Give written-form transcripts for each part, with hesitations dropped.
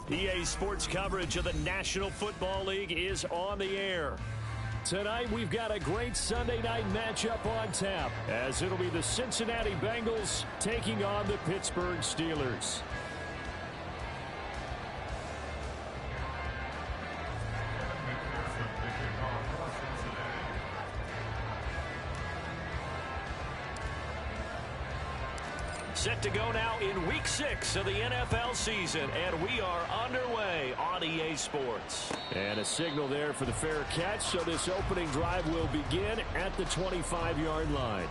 EA Sports coverage of the National Football League is on the air. Tonight, we've got a great Sunday night matchup on tap, as it'll be the Cincinnati Bengals taking on the Pittsburgh Steelers. Set to go now in Week 6 of the NFL season, and we are underway on EA Sports. And a signal there for the fair catch, so this opening drive will begin at the 25-yard line.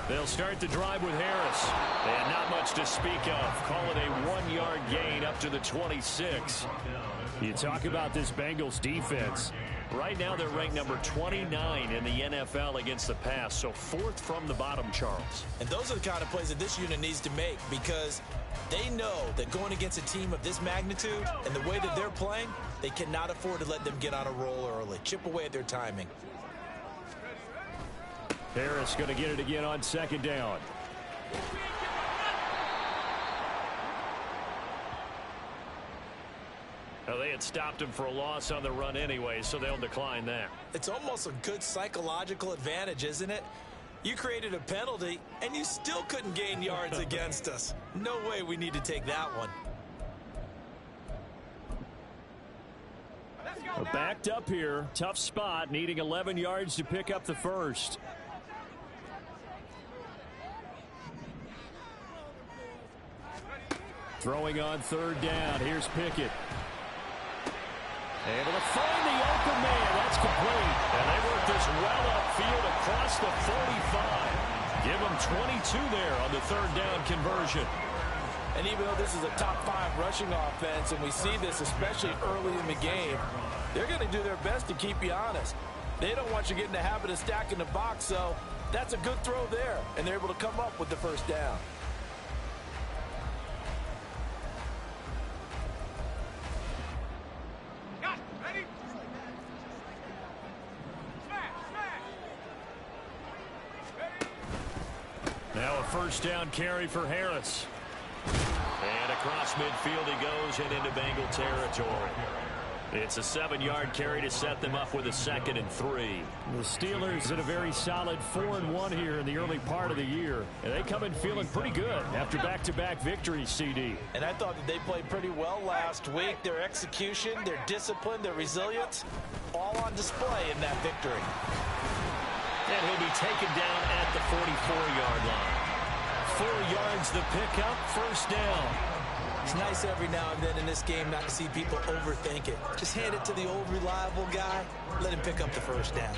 They'll start the drive with Harris. And not much to speak of. Call it a 1-yard gain up to the 26. You talk about this Bengals defense. Right now they're ranked number 29 in the NFL against the pass. So 4th from the bottom, Charles. And those are the kind of plays that this unit needs to make, because they know that going against a team of this magnitude and the way that they're playing, they cannot afford to let them get on a roll early. Chip away at their timing. Harris going to get it again on 2nd down. Well, they had stopped him for a loss on the run anyway, so they'll decline that. It's almost a good psychological advantage, isn't it? You created a penalty, and you still couldn't gain yards against us. No way we need to take that one. Backed up here. Tough spot, needing 11 yards to pick up the first. Throwing on 3rd down. Here's Pickett. Able to find the open man. That's complete. And they work this well upfield across the 45. Give them 22 there on the 3rd down conversion. And even though this is a top 5 rushing offense, and we see this especially early in the game, they're going to do their best to keep you honest. They don't want you getting the habit of stacking the box, so that's a good throw there. And they're able to come up with the 1st down. Now a 1st down carry for Harris. And across midfield he goes and into Bengal territory. It's a 7-yard carry to set them up with a 2nd and 3. The Steelers in a very solid 4-1 here in the early part of the year. And they come in feeling pretty good after back-to-back victories, CD. And I thought that they played pretty well last week. Their execution, their discipline, their resilience, all on display in that victory. And he'll be taken down at the 44-yard line. 4 yards the pickup, 1st down. It's nice every now and then in this game not to see people overthink it. Just hand it to the old reliable guy. Let him pick up the 1st down.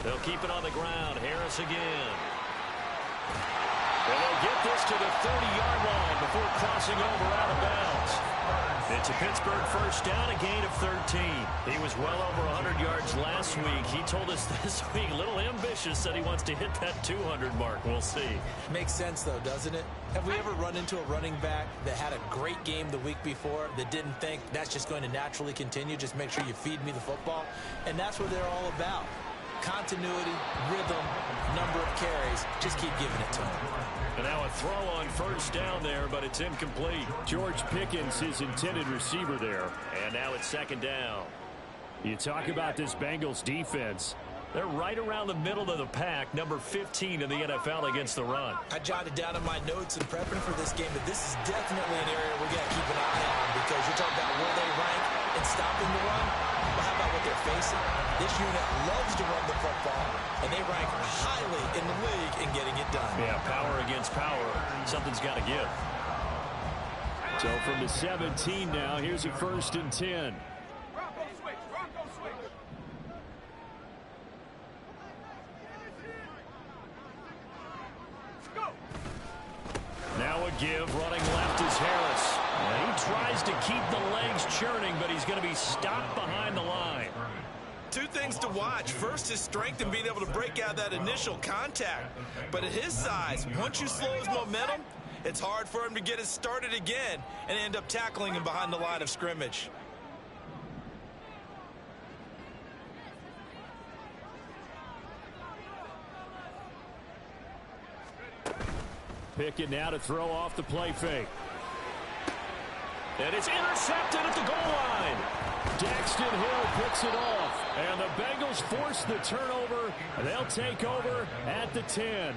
They'll keep it on the ground. Harris again. And they'll get this to the 30-yard line before crossing over out of bounds. It's a Pittsburgh 1st down, a gain of 13. He was well over 100 yards last week. He told us this week, a little ambitious, that he wants to hit that 200 mark. We'll see. Makes sense, though, doesn't it? Have we ever run into a running back that had a great game the week before that didn't think that's just going to naturally continue? Just make sure you feed me the football. And that's what they're all about. Continuity, rhythm, number of carries. Just keep giving it to him. And now a throw on 1st down there, but it's incomplete. George Pickens, his intended receiver there. And now it's 2nd down. You talk about this Bengals defense. They're right around the middle of the pack, number 15 in the NFL against the run. I jotted down in my notes in prepping for this game that this is definitely an area we got to keep an eye on, because you're talking about where they rank in stopping the run. Well, how about what they're facing? This unit loves to run the football, and they rank highly in the league in getting it done. Yeah, power against power. Something's got to give. So from the 17 now, here's a 1st and 10. give. Running left is Harris. And he tries to keep the legs churning, but he's going to be stopped behind the line. Two things to watch. First, his strength in being able to break out that initial contact. But at his size, once you slow his momentum, it's hard for him to get it started again and end up tackling him behind the line of scrimmage. Pickett now to throw off the play fake. And it's intercepted at the goal line. Daxton Hill picks it off. And the Bengals force the turnover. And they'll take over at the 10.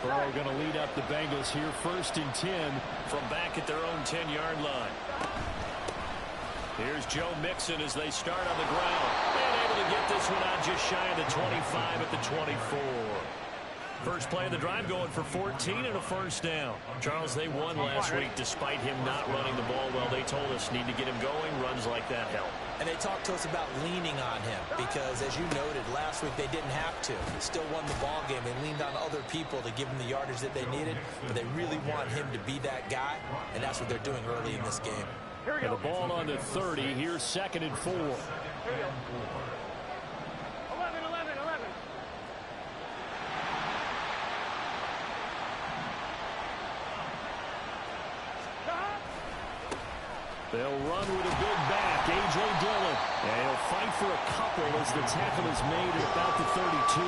Burrow going to lead up the Bengals here, 1st and 10 from back at their own 10-yard line. Here's Joe Mixon as they start on the ground. And able to get this one out just shy of the 25 at the 24. First play of the drive going for 14 and a first down. Charles, they won last week despite him not running the ball well. They told us need to get him going. Runs like that help. And they talked to us about leaning on him because, as you noted, last week they didn't have to. They still won the ball game. They leaned on other people to give them the yardage that they needed, but they really want him to be that guy, and that's what they're doing early in this game. And the ball on the 30. Here's 2nd and 4. 11. They'll run with a big back, A.J. Dillon. And he'll fight for a couple as the tackle is made at about the 32.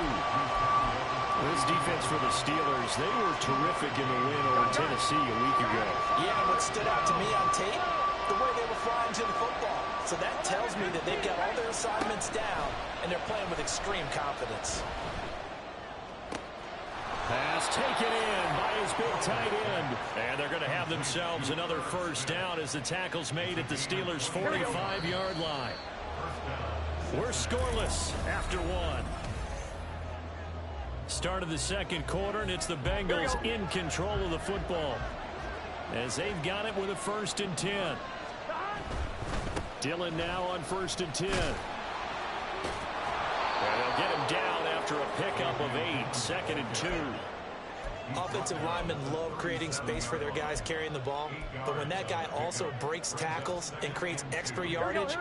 This defense for the Steelers, they were terrific in the win over Tennessee a week ago. Yeah, and what stood out to me on tape, the way they were flying to the football. So that tells me that they've got all their assignments down, and they're playing with extreme confidence. Pass taken in by his big tight end. And they're going to have themselves another first down as the tackle's made at the Steelers' 45-yard line. We're scoreless after one. Start of the second quarter, and it's the Bengals in control of the football as they've got it with a 1st and 10. Dillon now on 1st and 10. And they'll get him down after a pickup of 8, 2nd and 2. Offensive linemen love creating space for their guys carrying the ball, but when that guy also breaks tackles and creates extra yardage,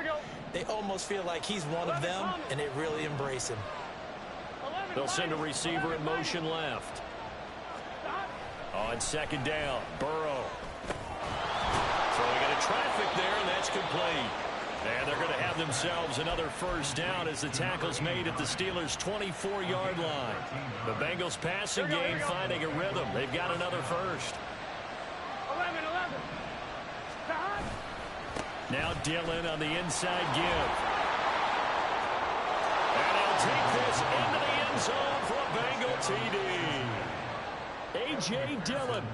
they almost feel like he's one of them, and they really embrace him. They'll send a receiver in motion left. On 2nd down, Burrow. Throwing into traffic there, and that's complete. And they're going to have themselves another first down as the tackle's made at the Steelers' 24-yard line. The Bengals passing game finding a rhythm. They've got another first. 11. Now Dillon on the inside give. And he'll take this into the end zone for a Bengal TD. A.J. Dillon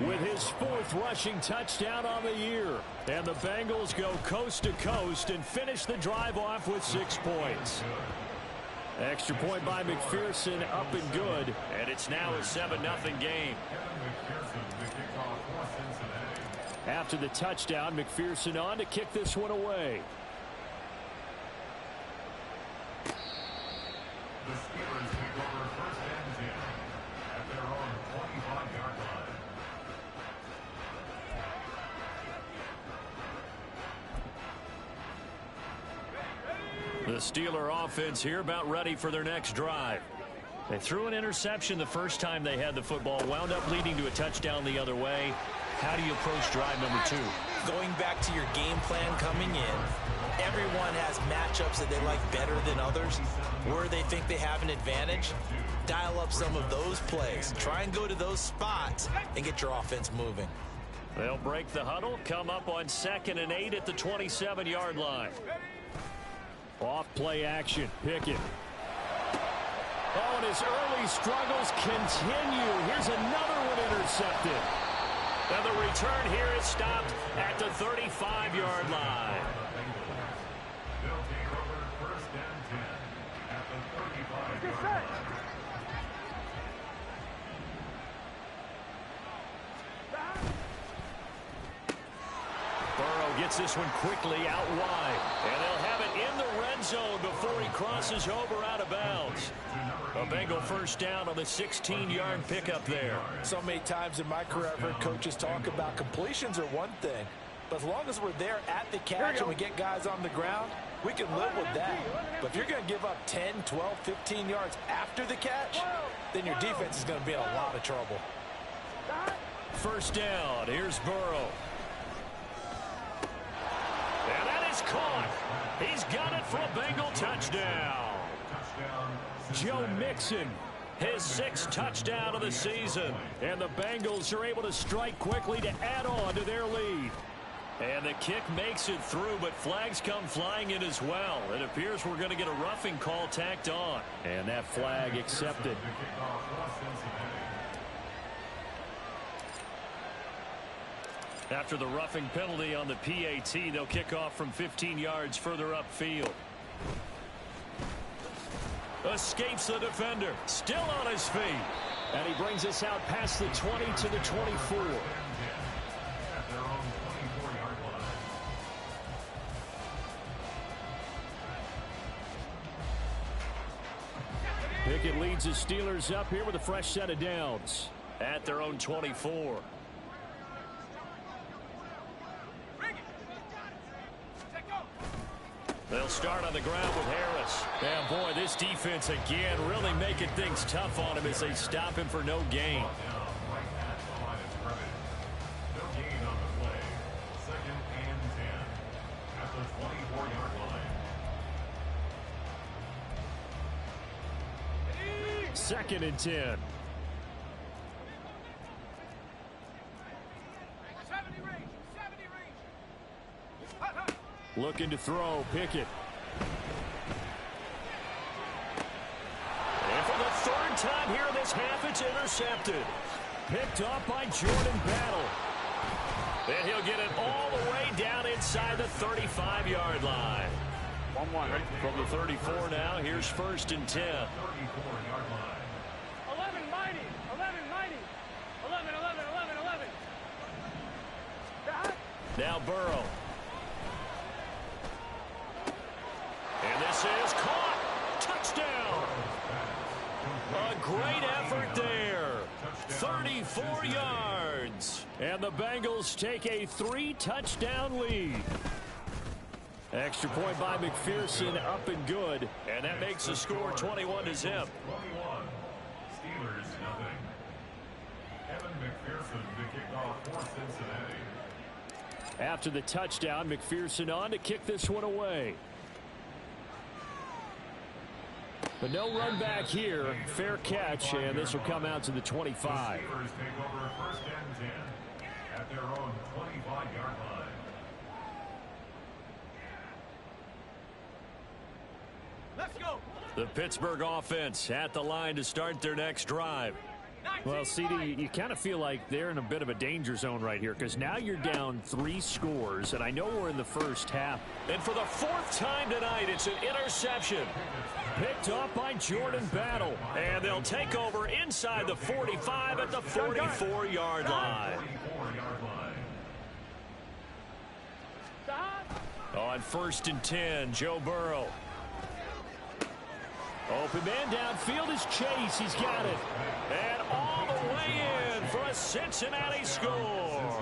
with his 4th rushing touchdown on the year. And the Bengals go coast to coast and finish the drive off with 6 points. Extra point by McPherson, up and good. And it's now a 7-0 game. After the touchdown, McPherson on to kick this one away. The Steelers take over 1st and 10 at their own 25-yard line. The Steeler offense here about ready for their next drive. They threw an interception the first time they had the football, wound up leading to a touchdown the other way. How do you approach drive number 2? Going back to your game plan coming in, everyone has matchups that they like better than others. Where they think they have an advantage, dial up some of those plays. Try and go to those spots and get your offense moving. They'll break the huddle, come up on 2nd and 8 at the 27-yard line. Off play action, Pickett. Oh, and his early struggles continue. Here's another one intercepted. And the return here is stopped at the 35-yard line. They'll take over 1st and 10 at the 35-yard line. Burrow gets this one quickly out wide. And they'll have it in the red zone before he crosses over out of bounds. A Bengal first down on the 16-yard pickup there. So many times in my career, I've heard coaches talk about completions are one thing. But as long as we're there at the catch and we get guys on the ground, we can live with that. But if you're going to give up 10, 12, 15 yards after the catch, then your defense is going to be in a lot of trouble. First down. Here's Burrow. And that is caught. He's got it for a Bengal touchdown. Joe Mixon, his 6th touchdown of the season. And the Bengals are able to strike quickly to add on to their lead. And the kick makes it through, but flags come flying in as well. It appears we're going to get a roughing call tacked on. And that flag accepted. After the roughing penalty on the PAT, they'll kick off from 15 yards further upfield. Escapes the defender. Still on his feet. And he brings us out past the 20 to the 24. Pickett leads the Steelers up here with a fresh set of downs at their own 24. They'll start on the ground with Harris. And boy, this defense again really making things tough on him as they stop him for no gain. Second and 10. Looking to throw, Pickett. And for the 3rd time here in this half, it's intercepted. Picked off by Jordan Battle. And he'll get it all the way down inside the 35-yard line. 1-1, right? From the 34 now, here's 1st and 10. 11. Now Burrow. And this is caught. Touchdown. A great effort there. 34 yards. And the Bengals take a 3-touchdown lead. Extra point by McPherson, up and good. And that makes the score 21-0. 21. Steelers, nothing. Evan McPherson to kick off for Cincinnati. After the touchdown, McPherson on to kick this one away. But no run back here. Fair catch, and this will come out to the 25. The Steelers take over 1st and 10 at their own 25-yard line. Let's go. The Pittsburgh offense at the line to start their next drive. Well, CD, you kind of feel like they're in a bit of a danger zone right here because now you're down 3 scores, and I know we're in the first half. And for the 4th time tonight, it's an interception. Picked off by Jordan Battle. And they'll take over inside the 45 at the 44-yard line. On 1st and 10, Joe Burrow. Open man downfield is Chase. He's got it. And all the way in for a Cincinnati score.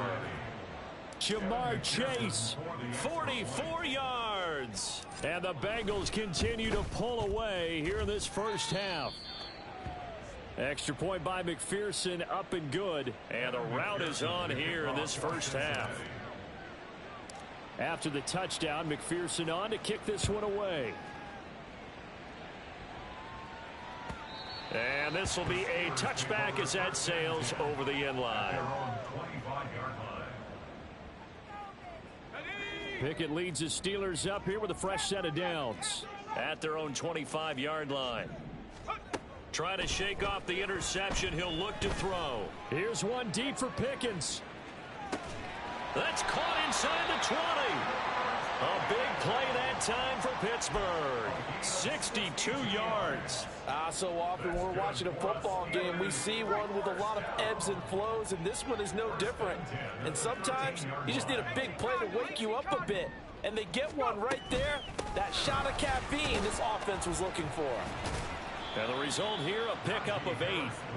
Jamar Chase, 44 yards. And the Bengals continue to pull away here in this first half. Extra point by McPherson, up and good. And the route is on here in this first half. After the touchdown, McPherson on to kick this one away. And this will be a touchback as that sails over the end line. Pickett leads the Steelers up here with a fresh set of downs at their own 25-yard line. Trying to shake off the interception. He'll look to throw. Here's one deep for Pickens. That's caught inside the 20. A big play that time for Pittsburgh. 62 yards. So often when we're watching a football game, we see one with a lot of ebbs and flows, and this one is no different. And sometimes you just need a big play to wake you up a bit. And they get one right there. That shot of caffeine this offense was looking for. And the result here, a pickup of 8.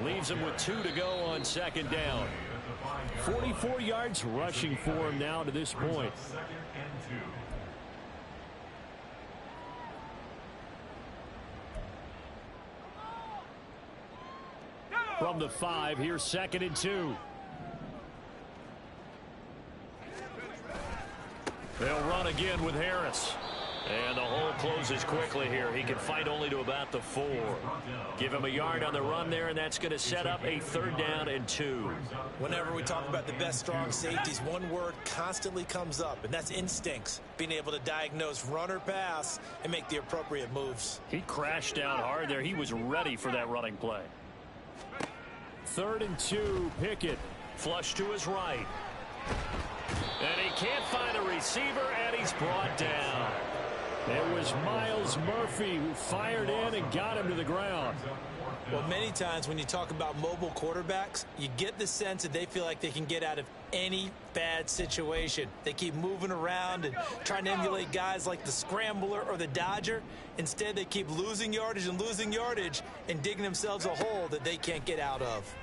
Leaves them with 2 to go on second down. 44 yards rushing for him now to this point. From the 5, here's 2nd and 2. They'll run again with Harris. And the hole closes quickly here. He can fight only to about the 4. Give him a yard on the run there, and that's going to set up a 3rd down and 2. Whenever we talk about the best strong safeties, one word constantly comes up, and that's instincts. Being able to diagnose run or pass and make the appropriate moves. He crashed down hard there. He was ready for that running play. 3rd and 2, Pickett. Flush to his right. And he can't find a receiver, and he's brought down. It was Myles Murphy who fired in and got him to the ground. Well, many times when you talk about mobile quarterbacks, you get the sense that they feel like they can get out of any bad situation. They keep moving around and trying to emulate guys like the Scrambler or the Dodger. Instead, they keep losing yardage and digging themselves a hole that they can't get out of.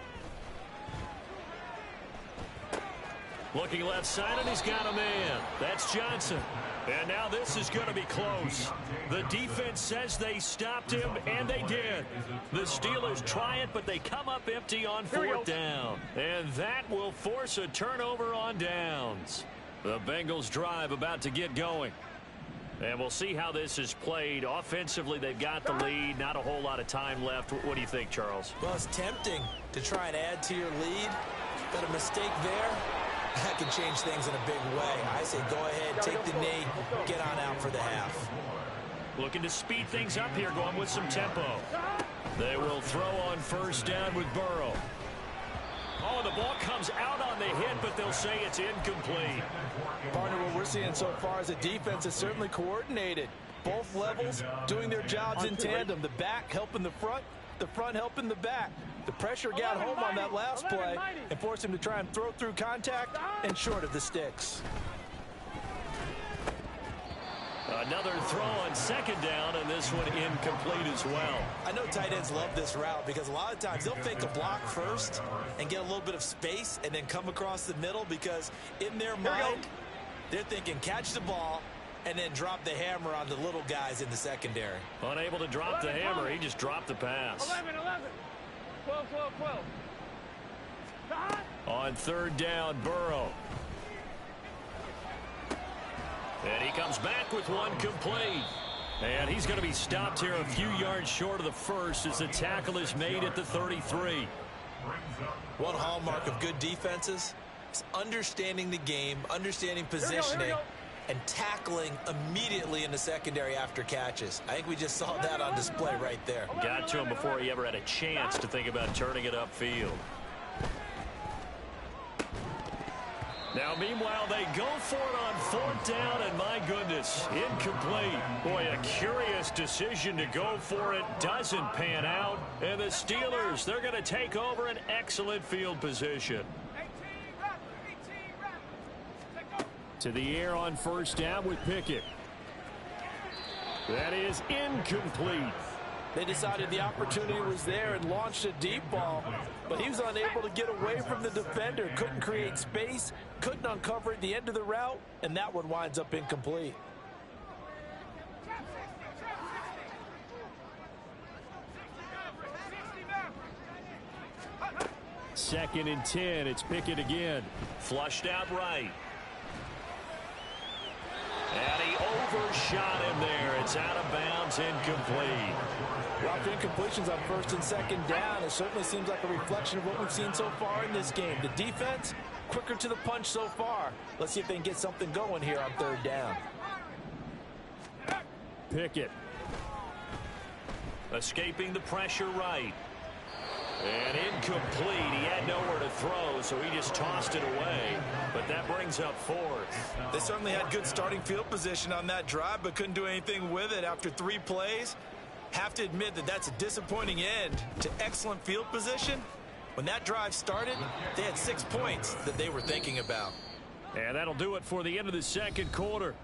Looking left side, and he's got a man. That's Johnson. And now this is going to be close. The defense says they stopped him, and they did. The Steelers try it, but they come up empty on 4th down. And that will force a turnover on downs. The Bengals drive about to get going. And we'll see how this is played. Offensively, they've got the lead. Not a whole lot of time left. What do you think, Charles? Well, it's tempting to try and add to your lead. But a mistake there, that can change things in a big way. I say go ahead, take the knee, get on out for the half. Looking to speed things up here, going with some tempo. They will throw on 1st down with Burrow. Oh, the ball comes out on the hit, but they'll say it's incomplete. Partner, what we're seeing so far is the defense is certainly coordinated. Both levels doing their jobs in tandem. The back helping the front helping the back. The pressure got home on that last play and forced him to try and throw through contact and short of the sticks. Another throw on 2nd down, and this one incomplete as well. I know tight ends love this route because a lot of times they'll fake a block first and get a little bit of space and then come across the middle because in their mind, they're thinking catch the ball and then drop the hammer on the little guys in the secondary. Unable to drop the hammer, he just dropped the pass. 11, 12, 12, 12. On 3rd down, Burrow. And he comes back with one complete. And he's going to be stopped here a few yards short of the 1st as the tackle is made at the 33. One hallmark of good defenses is understanding the game, understanding positioning, and tackling immediately in the secondary after catches. I think we just saw that on display right there. Got to him before he ever had a chance to think about turning it upfield. Now, meanwhile, they go for it on 4th down, and my goodness, incomplete. Boy, a curious decision to go for it. Doesn't pan out. And the Steelers, they're going to take over an excellent field position. To the air on 1st down with Pickett. That is incomplete. They decided the opportunity was there and launched a deep ball, but he was unable to get away from the defender, couldn't create space, couldn't uncover at the end of the route, and that one winds up incomplete. Second and 10, it's Pickett again. Flushed out right. And he overshot him there. It's out of bounds, incomplete. Well, for incompletions on 1st and 2nd down, it certainly seems like a reflection of what we've seen so far in this game. The defense, quicker to the punch so far. Let's see if they can get something going here on 3rd down. Pickett. Escaping the pressure right. And incomplete. He had nowhere to throw, so he just tossed it away. But that brings up fourth. They certainly had good starting field position on that drive, but couldn't do anything with it after 3 plays. Have to admit that that's a disappointing end to excellent field position. When that drive started, they had 6 points that they were thinking about. And that'll do it for the end of the second quarter.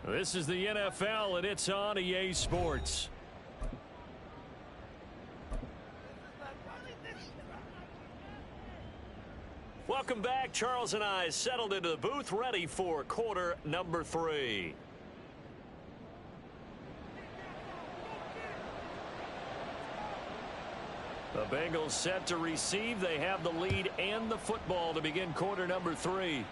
This is the NFL, and it's on EA Sports. Welcome back. Charles and I settled into the booth, ready for quarter number 3. The Bengals set to receive. They have the lead and the football to begin quarter number 3.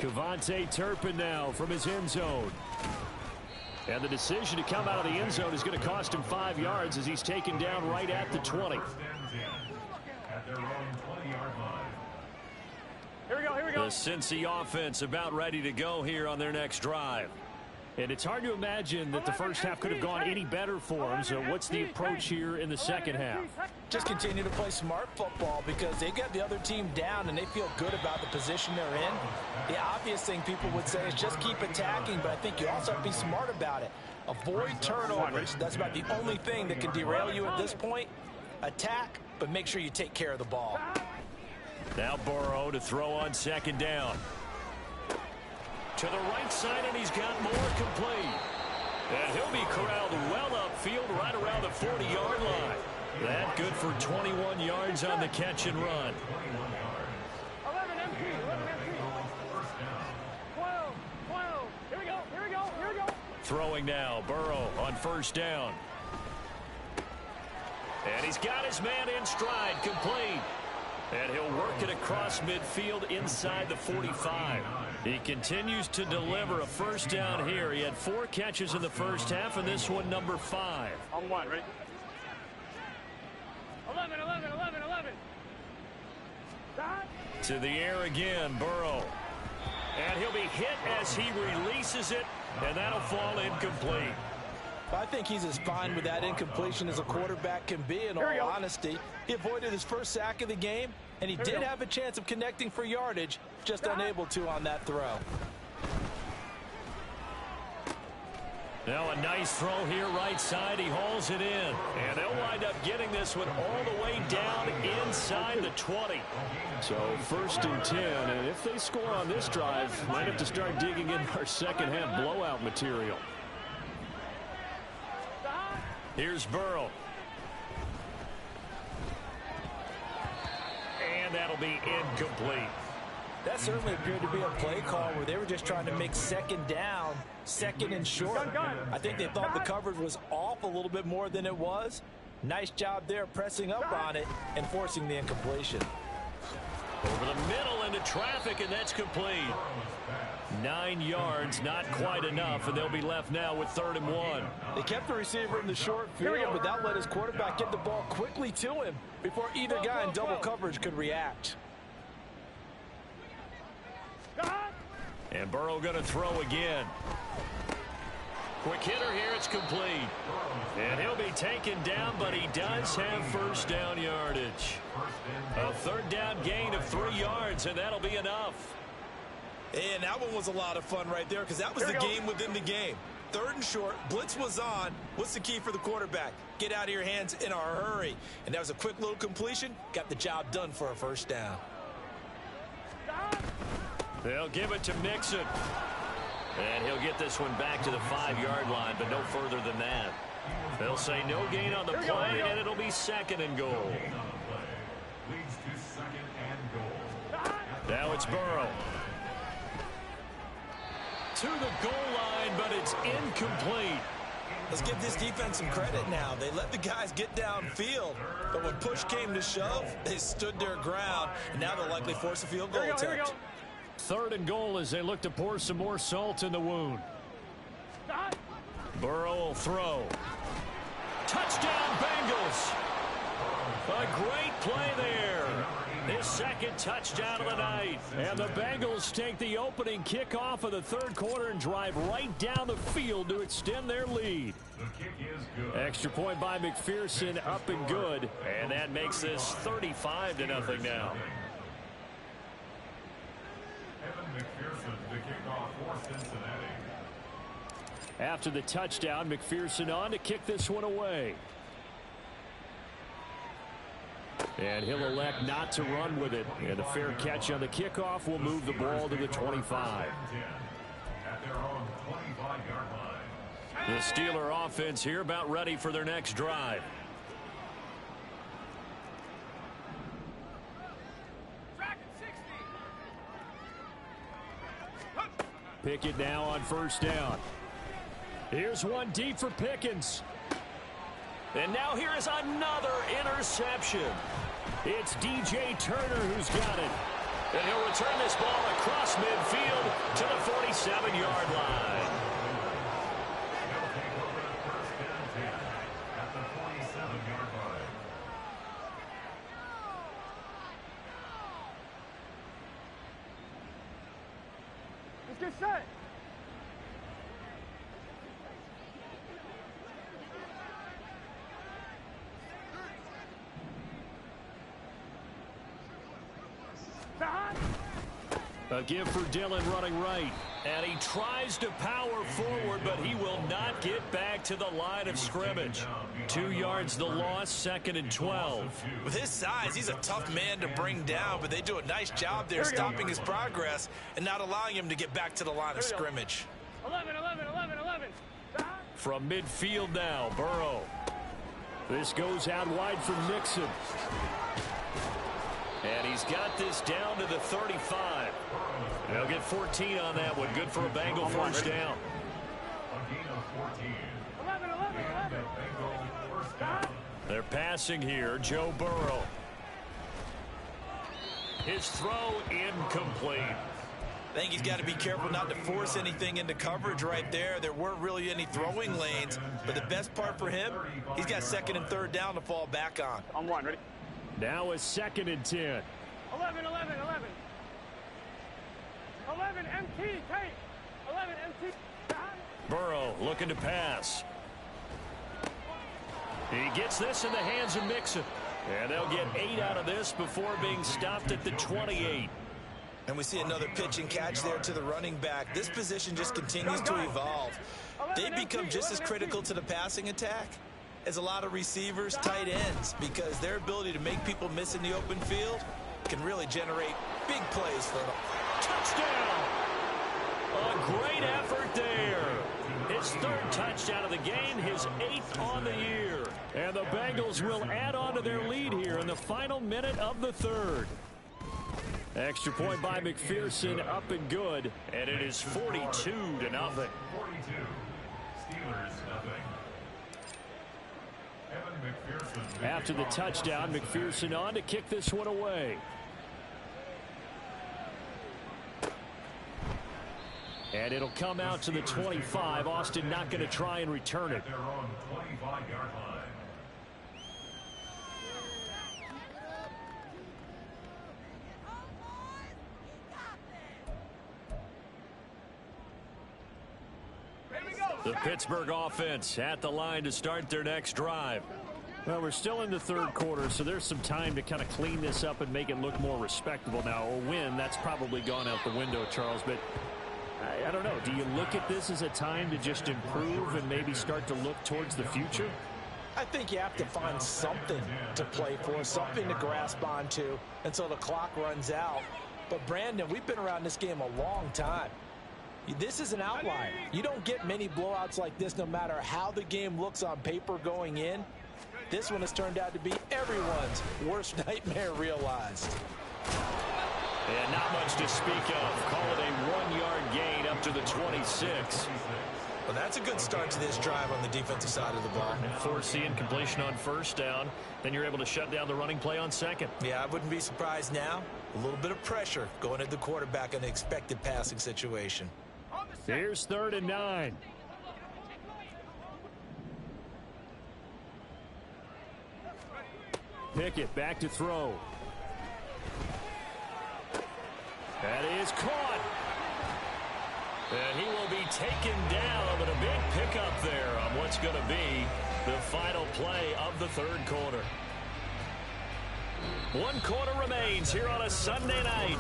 KaVontae Turpin now from his end zone. And the decision to come out of the end zone is going to cost him 5 yards as he's taken down right at the 20. At their own 20-yard line. Here we go, here we go. The Cincy offense about ready to go here on their next drive. And it's hard to imagine that the first half could have gone any better for them. So what's the approach here in the second half? Just continue to play smart football because they get the other team down and they feel good about the position they're in. The obvious thing people would say is just keep attacking, but I think you also have to be smart about it. Avoid turnovers. That's about the only thing that can derail you at this point. Attack, but make sure you take care of the ball. Now Burrow to throw on second down. To the right side, and he's got more complete. And he'll be corralled well upfield right around the 40-yard line. That good for 21 yards on the catch and run. 11 empty, 11 empty. 12, 12. Here we go, here we go, here we go. Throwing now, Burrow on first down. And he's got his man in stride, complete. And he'll work it across midfield inside the 45. He continues to deliver a first down here. He had 4 catches in the first half, and this one number 5. On 1, ready? 11, 11, 11, 11. Stop. To the air again, Burrow. And he'll be hit as he releases it, and that'll fall incomplete. I think he's as fine with that incompletion as a quarterback can be, in all honesty. He avoided his first sack of the game, and he did have a chance of connecting for yardage, just unable to on that throw. Now a nice throw here right side. He hauls it in. And they'll wind up getting this one all the way down inside the 20. So 1st and 10, and if they score on this drive, might have to start digging in our second half blowout material. Here's Burrow. And that'll be incomplete. That certainly appeared to be a play call where they were just trying to make second down, second and short. I think they thought the coverage was off a little bit more than it was. Nice job there pressing up on it and forcing the incompletion. Over the middle into traffic, and that's complete. 9 yards, not quite enough, and they'll be left now with 3rd and 1. They kept the receiver in the short field, but that let his quarterback get the ball quickly to him before either guy in double coverage could react. And Burrow going to throw again. Quick hitter here, it's complete. And he'll be taken down, but he does have first down yardage. A 3rd down gain of 3 yards, and that'll be enough. And that one was a lot of fun right there because that was the game within the game. 3rd and short, blitz was on. What's the key for the quarterback? Get out of your hands in a hurry. And that was a quick little completion. Got the job done for a first down. They'll give it to Mixon. And he'll get this one back to the 5-yard line, but no further than that. They'll say no gain on the play, and it'll be 2nd and goal. Leads to 2nd and goal. Now it's Burrow. To the goal line, but it's incomplete. Let's give this defense some credit now. They let the guys get downfield, but when push came to shove, they stood their ground, and now they'll likely force a field goal attempt. 3rd and goal as they look to pour some more salt in the wound. Burrow will throw. Touchdown, Bengals. A great play there. his second touchdown of the night. And the Bengals take the opening kickoff of the third quarter and drive right down the field to extend their lead. The kick is good. Extra point by McPherson, up and good. And that makes this 35-0 now. Evan McPherson to kick off for Cincinnati. After the touchdown, McPherson on to kick this one away. And he'll elect not to run with it. And the fair catch on the kickoff will move the ball to the 25. At their own 25-yard line. The Steeler offense here about ready for their next drive. Pickett now on first down. Here's one deep for Pickens. And now here is another interception. It's DJ Turner who's got it. And he'll return this ball across midfield to the 47-yard line. They'll take over at first and 10 at the 47-yard line. Let's get set. A give for Dillon running right. And he tries to power forward, but he will not get back to the line of scrimmage. 2 yards the loss, 2nd and 12. With his size, he's a tough man to bring down, but they do a nice job there stopping his progress and not allowing him to get back to the line of scrimmage. 11. From midfield now, Burrow. This goes out wide for Mixon. And he's got this down to the 35. They'll get 14 on that one. Good for a Bengal first down. A gain of 14. 11. And a Bengal first down. They're passing here. Joe Burrow. His throw incomplete. I think he's got to be careful not to force anything into coverage right there. There weren't really any throwing lanes, but the best part for him, he's got 2nd and 3rd down to fall back on. On one, ready? Now a 2nd and 10. 11. 11 MT, take. 11 MT. Burrow looking to pass. He gets this in the hands of Mixon. And they'll get 8 out of this before being stopped at the 28. And we see another pitch and catch there to the running back. This position just continues to evolve. They become just as critical to the passing attack as a lot of receivers, tight ends, because their ability to make people miss in the open field can really generate big plays for them. Touchdown! A great effort there. His 3rd touchdown of the game, his 8th on the year. And the Bengals will add on to their lead here in the final minute of the 3rd. Extra point by McPherson, up and good. And it is 42-0. 42. Steelers, nothing. Evan McPherson. After the touchdown, McPherson on to kick this one away. And it'll come out to the 25. Austin not going to try and return it. At their own 25-yard line. The Pittsburgh offense at the line to start their next drive. Well, we're still in the 3rd quarter, so there's some time to kind of clean this up and make it look more respectable. Now, a win, that's probably gone out the window, Charles, but I don't know. Do you look at this as a time to just improve and maybe start to look towards the future? I think you have to find something to play for, something to grasp onto until the clock runs out. But, Brandon, we've been around this game a long time. This is an outlier. You don't get many blowouts like this no matter how the game looks on paper going in. This one has turned out to be everyone's worst nightmare realized. And not much to speak of. Call it a 1-yard gain up to the 26. Well, that's a good start to this drive on the defensive side of the ball. Force the incompletion on first down. Then you're able to shut down the running play on 2nd. Yeah, I wouldn't be surprised now. A little bit of pressure going at the quarterback in the expected passing situation. Here's 3rd and 9. Pickett back to throw. That is caught. And he will be taken down, but a big pickup there on what's going to be the final play of the third quarter. 1 quarter remains here on a Sunday night.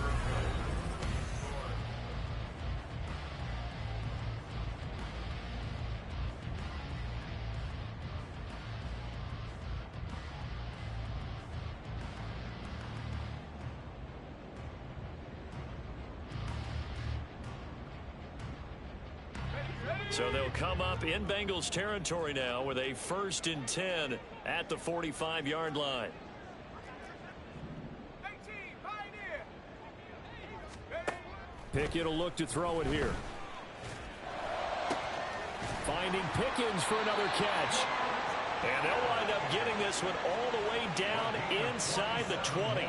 So they'll come up in Bengals territory now with a 1st and 10 at the 45-yard line. Pickett will look to throw it here. Finding Pickens for another catch. And they'll wind up getting this one all the way down inside the 20.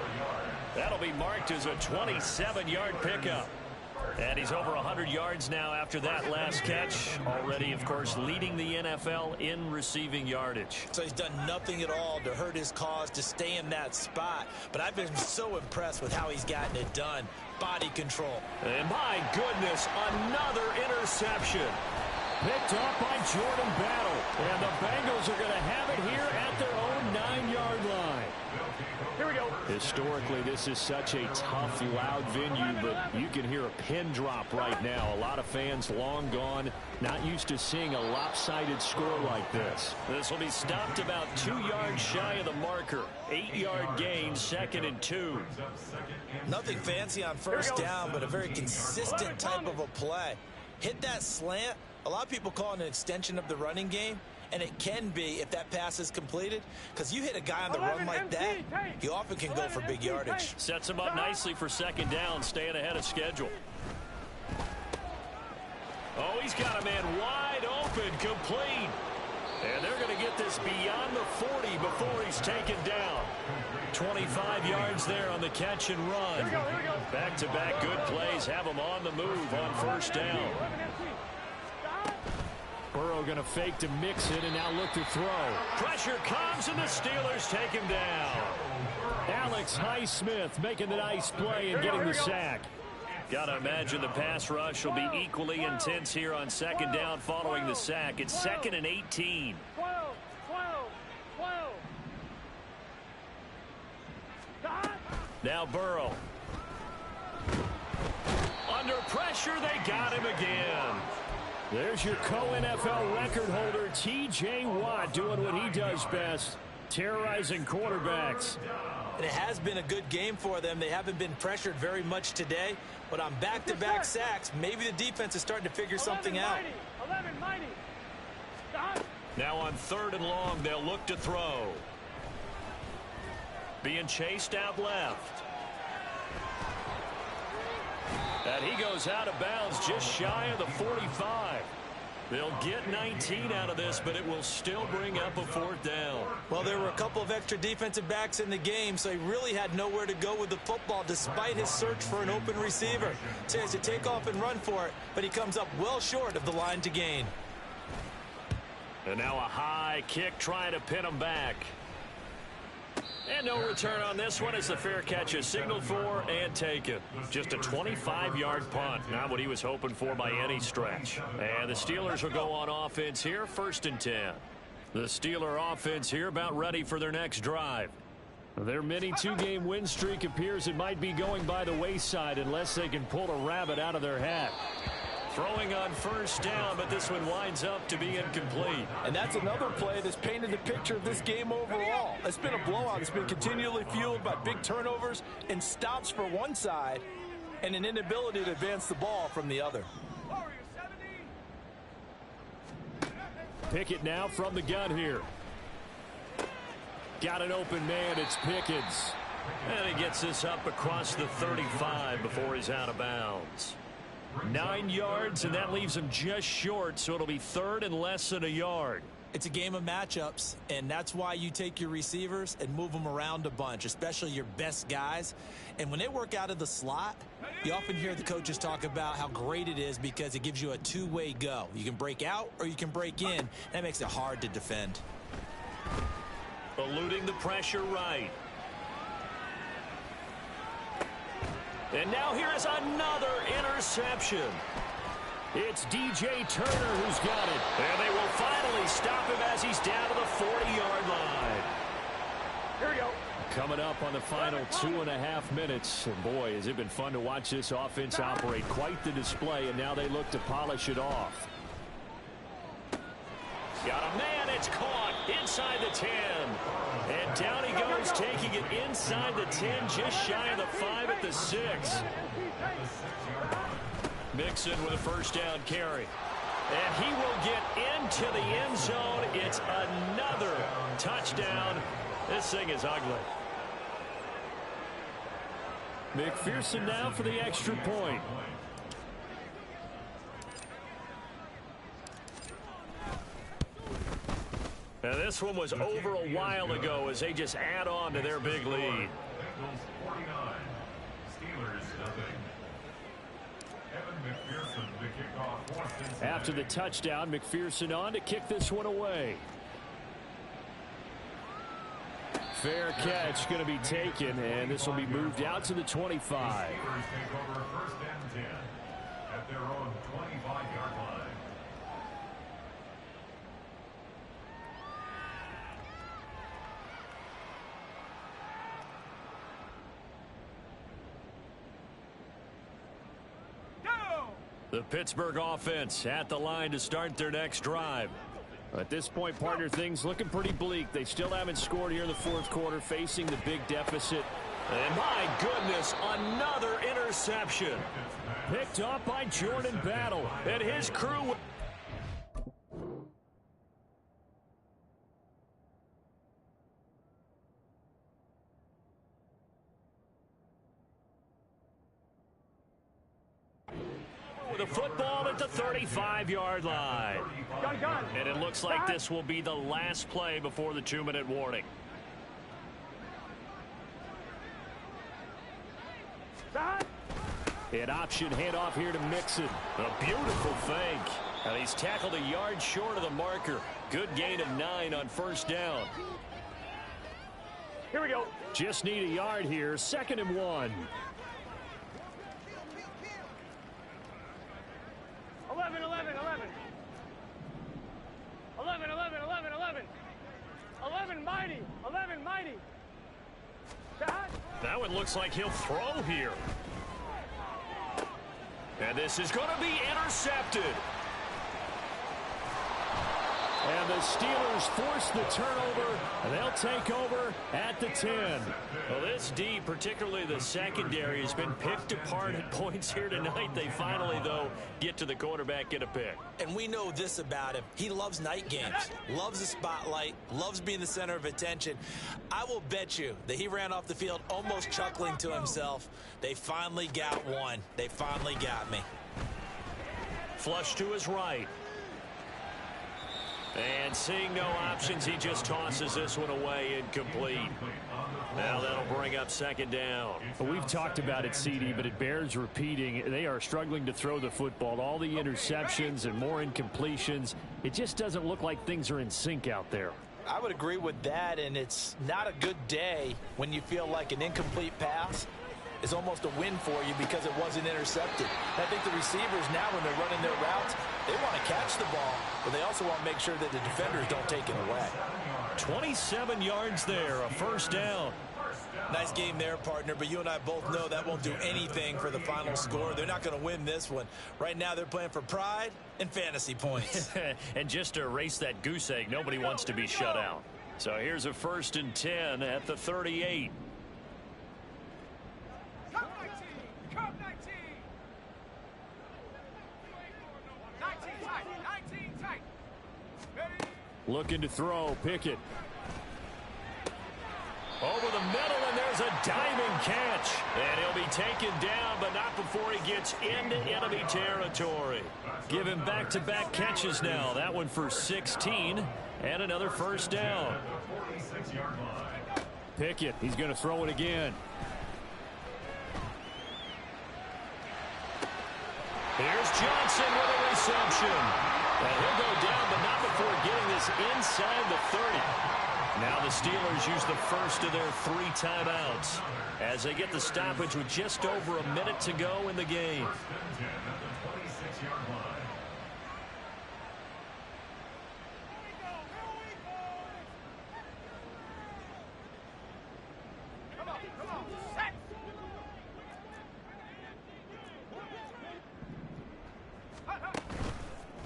That'll be marked as a 27-yard pickup. And he's over 100 yards now after that last catch. Already, of course, leading the NFL in receiving yardage. So he's done nothing at all to hurt his cause, to stay in that spot. But I've been so impressed with how he's gotten it done. Body control. And my goodness, another interception. Picked up by Jordan Battle. And the Bengals are going to have it here at their own 9-yard line. Here we go. Historically, this is such a tough, loud venue, but you can hear a pin drop right now. A lot of fans long gone, not used to seeing a lopsided score like this. This will be stopped about 2 yards shy of the marker. 8-yard gain, 2nd and 2. Nothing fancy on first down, but a very consistent type of a play. Hit that slant. A lot of people call it an extension of the running game. And it can be if that pass is completed, because you hit a guy on the run like that, he often can go for big yardage. Sets him up nicely for 2nd down, staying ahead of schedule. Oh, he's got a man wide open, complete. And they're going to get this beyond the 40 before he's taken down. 25 yards there on the catch and run. Back-to-back good plays have him on the move on 1st down. Burrow going to fake to mix it and now look to throw. Pressure comes and the Steelers take him down. Alex Highsmith making the nice play and getting the sack. Got to imagine the pass rush will be equally intense here on 2nd down following the sack. It's 2nd and 18. 12. Now Burrow. Under pressure, they got him again. There's your co-NFL record holder, T.J. Watt, doing what he does best, terrorizing quarterbacks. And it has been a good game for them. They haven't been pressured very much today, but on back-to-back sacks, maybe the defense is starting to figure something out. 11, mighty. Now on 3rd and long, they'll look to throw. Being chased out left. And he goes out of bounds just shy of the 45. They'll get 19 out of this, but it will still bring up a 4th down. Well, there were a couple of extra defensive backs in the game, so he really had nowhere to go with the football despite his search for an open receiver. So he has to take off and run for it, but he comes up well short of the line to gain. And now a high kick trying to pin him back. And no return on this one as the fair catch is signaled for and taken. Just a 25-yard punt. Not what he was hoping for by any stretch. And the Steelers will go on offense here, 1st and 10. The Steeler offense here about ready for their next drive. Their mini 2-game win streak appears it might be going by the wayside unless they can pull a rabbit out of their hat. Throwing on 1st down, but this one winds up to be incomplete. And that's another play that's painted the picture of this game overall. It's been a blowout. It's been continually fueled by big turnovers and stops for one side and an inability to advance the ball from the other. Pickett now from the gun here. Got an open man. It's Pickens. And he gets this up across the 35 before he's out of bounds. 9 yards, and that leaves him just short, so it'll be 3rd and less than a yard. It's a game of matchups, and that's why you take your receivers and move them around a bunch, especially your best guys. And when they work out of the slot, you often hear the coaches talk about how great it is because it gives you a two-way go. You can break out or you can break in. That makes it hard to defend. Eluding the pressure right. And now here is another interception. It's DJ Turner who's got it. And they will finally stop him as he's down to the 40-yard line. Here we go. Coming up on the final 2.5 minutes. And boy, has it been fun to watch this offense operate. Quite the display, and now they look to polish it off. Got a man, it's caught inside the 10. And down he goes, taking it inside the 10, just shy of the 5 at the 6. Mixon with a first down carry. And he will get into the end zone. It's another touchdown. This thing is ugly. McPherson now for the extra point. Now this one was over a while ago as they just add on to their big lead. Bengals 49, Steelers nothing. Evan McPherson, the kickoff for Cincinnati. After the touchdown, McPherson on to kick this one away. Fair catch going to be taken, and this will be moved out to the 25. Steelers take over first and 10 at their own 25-yard line. The Pittsburgh offense at the line to start their next drive. At this point, partner, things looking pretty bleak. They still haven't scored here in the fourth quarter, facing the big deficit. And my goodness, another interception. Picked up by Jordan Battle. And his crew... the football at the 35-yard line. Gun. And it looks like this will be the last play before the 2-minute warning. An option handoff here to Mixon. A beautiful fake. And he's tackled a yard short of the marker. Good gain of 9 on first down. Here we go. Just need a yard here. 2nd and 1. 11. 11 mighty. That one looks like he'll throw here. And this is going to be intercepted. And the Steelers force the turnover, and they'll take over at the 10. Well, this D, particularly the secondary, has been picked apart at points here tonight. They finally, though, get to the quarterback, get a pick. And we know this about him. He loves night games, loves the spotlight, loves being the center of attention. I will bet you that he ran off the field almost chuckling to himself. They finally got one. They finally got me. Flush to his right. And seeing no options, he just tosses this one away, incomplete. Now that'll bring up 2nd down. Well, we've talked about it, CD, but it bears repeating. They are struggling to throw the football. All the interceptions and more incompletions. It just doesn't look like things are in sync out there. I would agree with that, and it's not a good day when you feel like an incomplete pass is almost a win for you because it wasn't intercepted. I think the receivers now, when they're running their routes, they want to catch the ball, but they also want to make sure that the defenders don't take it away. 27 yards there, a first down. Nice game there, partner, but you and I both know that won't do anything for the final score. They're not going to win this one. Right now, they're playing for pride and fantasy points. And just to erase that goose egg, nobody wants to be shut out. So here's a 1st and 10 at the 38. Looking to throw. Pickett. Over the middle, and there's a diving catch. And he'll be taken down, but not before he gets into enemy territory. Give him back-to-back catches now. That one for 16, and another first down. Pickett, he's going to throw it again. Here's Johnson with a reception. And he'll go down, but not before getting this inside the 30. Now the Steelers use the first of their 3 timeouts as they get the stoppage with just over a minute to go in the game.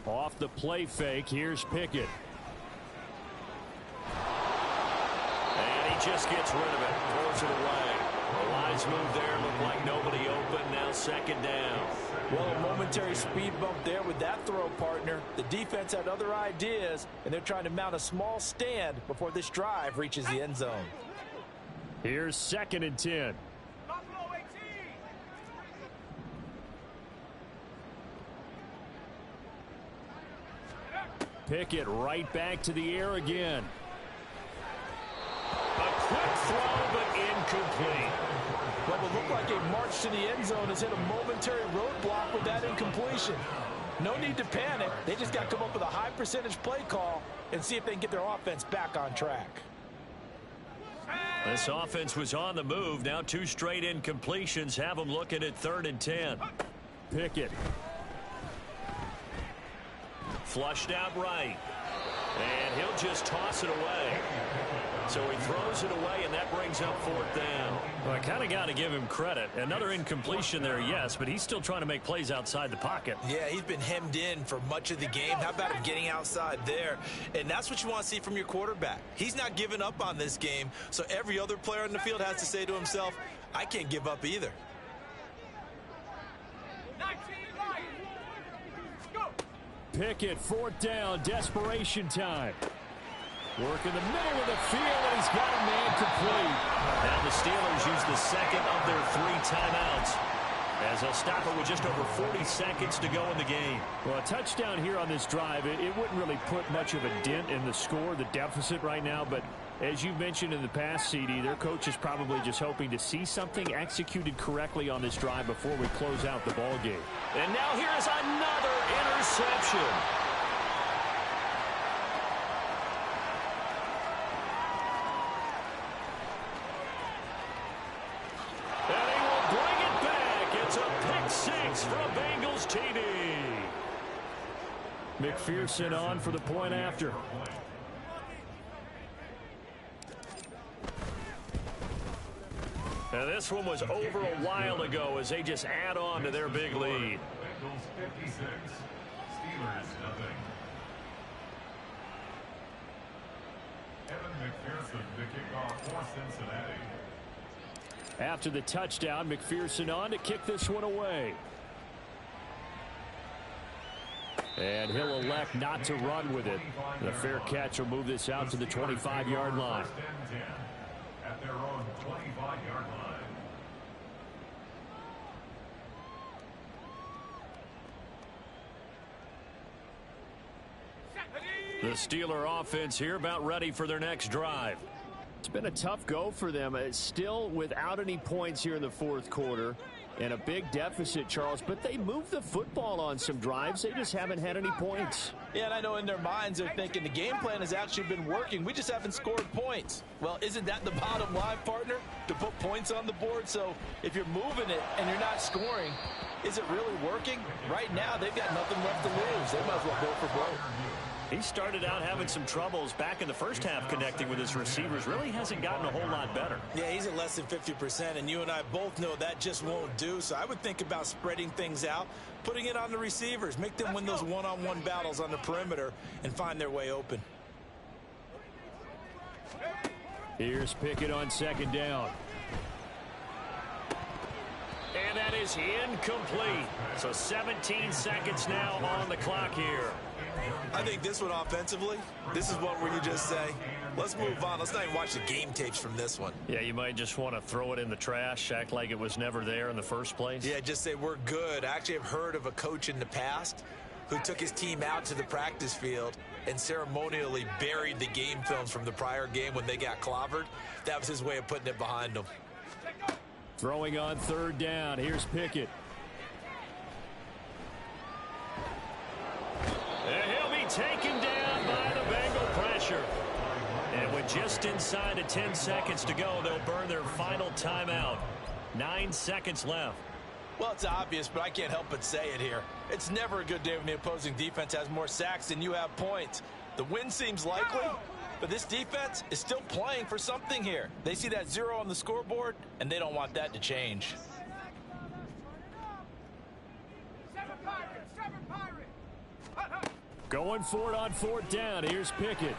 Off the play fake, here's Pickett. And he just gets rid of it, throws it away. A wise move there, looked like nobody open, now second down. Well, a momentary speed bump there with that throw, partner. The defense had other ideas, and they're trying to mount a small stand before this drive reaches the end zone. Here's 2nd and 10. Pickett right back to the air again. A quick throw, but incomplete. What would look like a march to the end zone has hit a momentary roadblock with that incompletion. No need to panic. They just got to come up with a high percentage play call and see if they can get their offense back on track. This offense was on the move. Now 2 straight incompletions have them looking at 3rd and 10. Pickett. Flushed out right. And he'll just toss it away. So he throws it away, and that brings up 4th down. Well, I kind of got to give him credit. Another incompletion there, yes, but he's still trying to make plays outside the pocket. Yeah, he's been hemmed in for much of the game. How about him getting outside there? And that's what you want to see from your quarterback. He's not giving up on this game, so every other player on the field has to say to himself, I can't give up either. Pickett, 4th down, desperation time. Work in the middle of the field, and he's got a man complete. Now the Steelers use the second of their 3 timeouts as they'll stop it with just over 40 seconds to go in the game. Well, a touchdown here on this drive, it wouldn't really put much of a dent in the score, the deficit right now, but as you mentioned in the past, CD, their coach is probably just hoping to see something executed correctly on this drive before we close out the ball game. And now here's another interception. And he will bring it back. It's a pick 6 for a Bengals TD. McPherson on for the point after. Now this one was over a while ago as they just add on to their big lead. Bengals 56, Steelers nothing. Evan McPherson to kick off for Cincinnati. After the touchdown, McPherson on to kick this one away. And he'll elect not to run with it. The fair catch will move this out to the 25-yard line. At their own 25-yard line. The Steeler offense here about ready for their next drive. It's been a tough go for them. It's still without any points here in the 4th quarter. And a big deficit, Charles, but they moved the football on some drives. They just haven't had any points. Yeah, and I know in their minds they're thinking the game plan has actually been working. We just haven't scored points. Well, isn't that the bottom line, partner? To put points on the board. So if you're moving it and you're not scoring, is it really working? Right now, they've got nothing left to lose. They might as well go for broke. He started out having some troubles back in the first half connecting with his receivers. Really hasn't gotten a whole lot better. Yeah, he's at less than 50%, and you and I both know that just won't do. So I would think about spreading things out, putting it on the receivers, make them win those one-on-one battles on the perimeter and find their way open. Here's Pickett on 2nd down. And that is incomplete. So 17 seconds now on the clock here. I think this one offensively, this is one where you just say, let's move on. Let's not even watch the game tapes from this one. Yeah, you might just want to throw it in the trash, act like it was never there in the first place. Yeah, just say we're good. I actually have heard of a coach in the past who took his team out to the practice field and ceremonially buried the game films from the prior game when they got clobbered. That was his way of putting it behind them. Throwing on 3rd down. Here's Pickett. And he'll taken down by the Bengal pressure. And with just inside of 10 seconds to go, they'll burn their final timeout. 9 seconds left. Well, it's obvious, but I can't help but say it here. It's never a good day when the opposing defense has more sacks than you have points. The win seems likely, but this defense is still playing for something here. They see that 0 on the scoreboard, and they don't want that to change. Going for it on 4th down. Here's Pickett.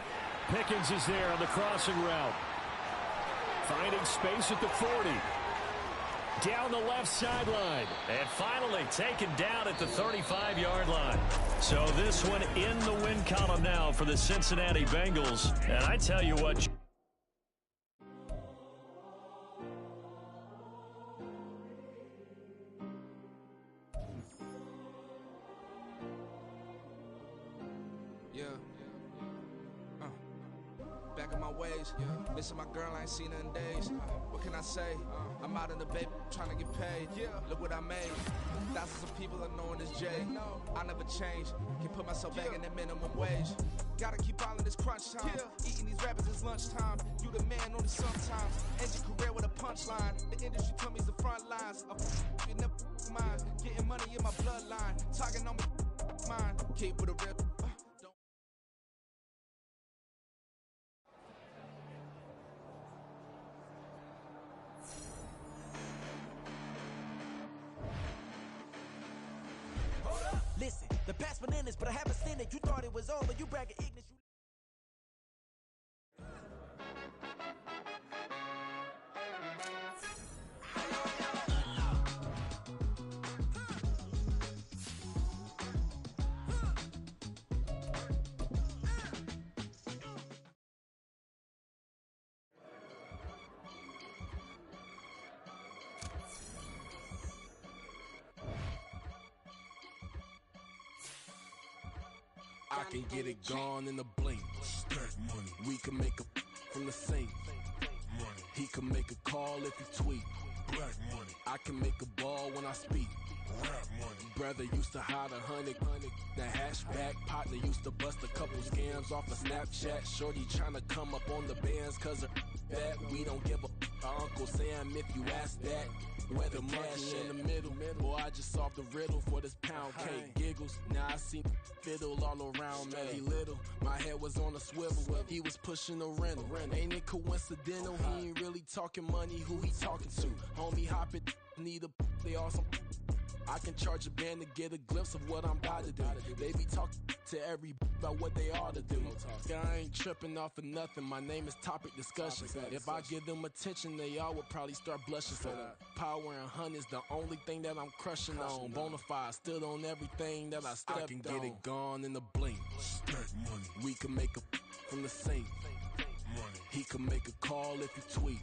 Pickens is there on the crossing route. Finding space at the 40. Down the left sideline. And finally taken down at the 35-yard line. So this one in the win column now for the Cincinnati Bengals. And I tell you what... Back in my ways, missing my girl, I ain't seen her in days. What can I say? I'm out in the baby, trying to get paid. Look what I made. Thousands of people are knowing this Jay. I never change. Can put myself back in the minimum wage. Gotta keep all in this crunch time. Eating these rappers is lunchtime. You the man only sometimes. End your career with a punchline. The industry told me it's the front lines. You never mind. Getting money in my bloodline. Talking on my mind. Keep with a real. Listen, the past bananas, but I haven't seen it. You thought it was over, you bragging ignorance. I can get it gone in a blink. Stack money. We can make a from the sink. Money. He can make a call if he tweet. Black money. I can make a ball when I speak. Rap money. Brother used to hide 100. The hatchback partner used to bust a couple scams off of Snapchat. Shorty tryna come up on the bands cause of that. We don't give a Uncle Sam if you ask that. Where the cash in the middle. Boy, I just solved the riddle for this pound cake. Giggles, now I see fiddle all around me. He little, my head was on a swivel. He was pushing a rental. Ain't it coincidental? He ain't really talking money, who he talking to? Homie hop it, need a they awesome. I can charge a band to get a glimpse of what I'm about to do. They be talking to every about what they ought to do. I ain't tripping off of nothing. My name is Topic Discussion. If I give them attention, they all would probably start blushing. So power and hunt is the only thing that I'm crushing on. Bonafide stood on everything that I stepped on. I can get it gone in a blink. Stack money. We can make a from the sink. Money. He can make a call if he tweet.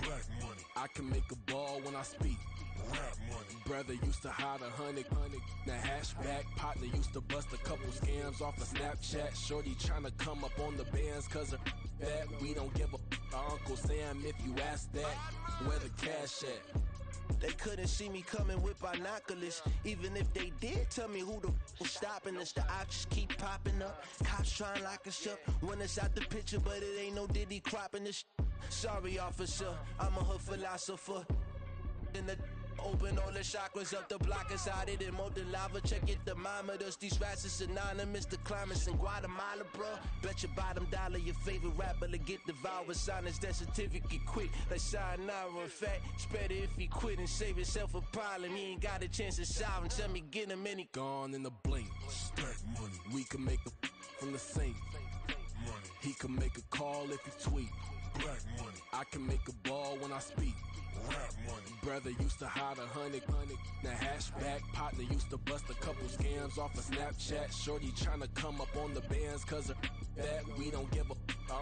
Black money. I can make a ball when I speak. Rap money. Brother used to hide 100. The hatchback partner used to bust a couple scams off of Snapchat. Shorty tryna come up on the bands cause of that. We don't give a Uncle Sam if you ask that. Where the cash at? They couldn't see me coming with binoculars. Even if they did, tell me who the was stopping us. The options keep popping up. Cops trying to lock us up. When it's out the picture, but it ain't no Diddy cropping this. Sorry, officer, I'm a hood philosopher. In the open all the chakras up the block inside it and molten lava. Check it, thermometers. These rats is synonymous to climates in Guatemala, bro. Bet your bottom dollar your favorite rapper to get devoured. Sign his death certificate quick. Like sayonara. In fact, it's better if he quit and save himself a problem. He ain't got a chance to solve him. Tell me, get him any. Gone in a blink. Stack money. We can make a from the sink. Money. He can make a call if he tweet. Black money. I can make a ball when I speak. Rap money. Brother used to hide 100. The hatchback partner used to bust a couple scams off of Snapchat. Shorty tryna come up on the bands cause of that. We don't give a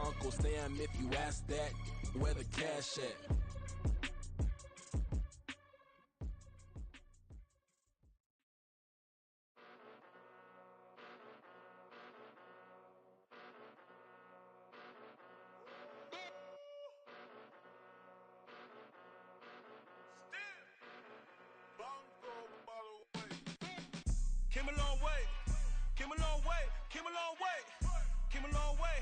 Uncle Sam if you ask that. Where the cash at? Came a long way, came a long way, came a long way. Came a long way.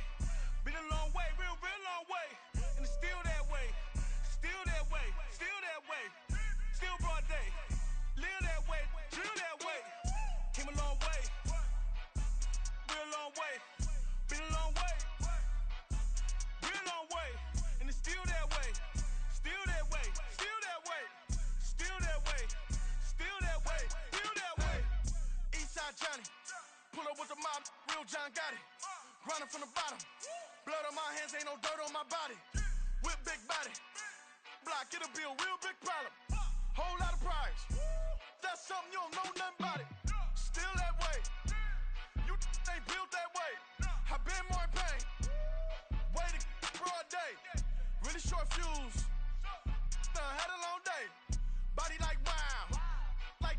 Been a long way, real long way. And it's still that way. Still that way. Still that way. Still broad day. Live that way. Drill that way. Came a long way. Real long way. Been a long way. Real long way. And it's still that way. Still that way. Still that way. Still that way. Still that way. Still that way. Eastside Johnny. Pull up with the mob. Real John Gotti. Grinding from the bottom. Blood on my hands, ain't no dirt on my body. Whip big body. Block, it'll be a real big problem. Whole lot of prize. That's something you don't know nothing about it. Still that way. You ain't built that way. I been more in pain. Way to broad day. Really short fuse. Had a long day. Body like wow. Like.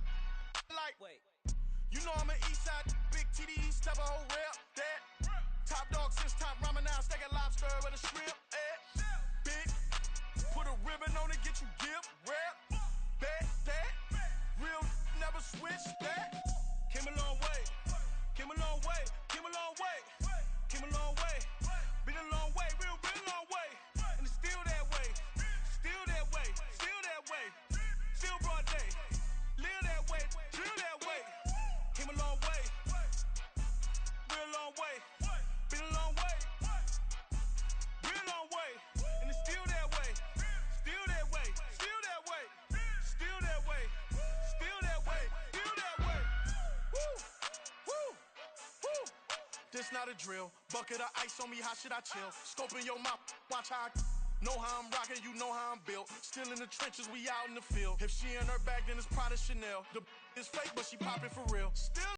Wait. You know I'm an Eastside big TDE, step a whole rep. That. Top dog since top ramen now, steak and lobster with a shrimp. Big. Put a ribbon on it, get you give. Rap. Bet that. Real never switch that. Came a long way. Came a long way. Came a long way. Came a long way. Been a long way. Real long way. And it's still that way. Still that way. Still that way. Still broad day. Live that way. Drill that way. Came a long way. Real long way. Been a long way. Real long way. And it's still that way. Still that way. Still that way. Still that way. Still that way. Still that way. Woo. Woo. Woo. This not a drill. Bucket of ice on me, how should I chill? Scoping your mouth, watch how I know how I'm rocking, you know how I'm built. Still in the trenches, we out in the field. If she in her bag, then it's Prada Chanel. The is fake, but she popping for real. Still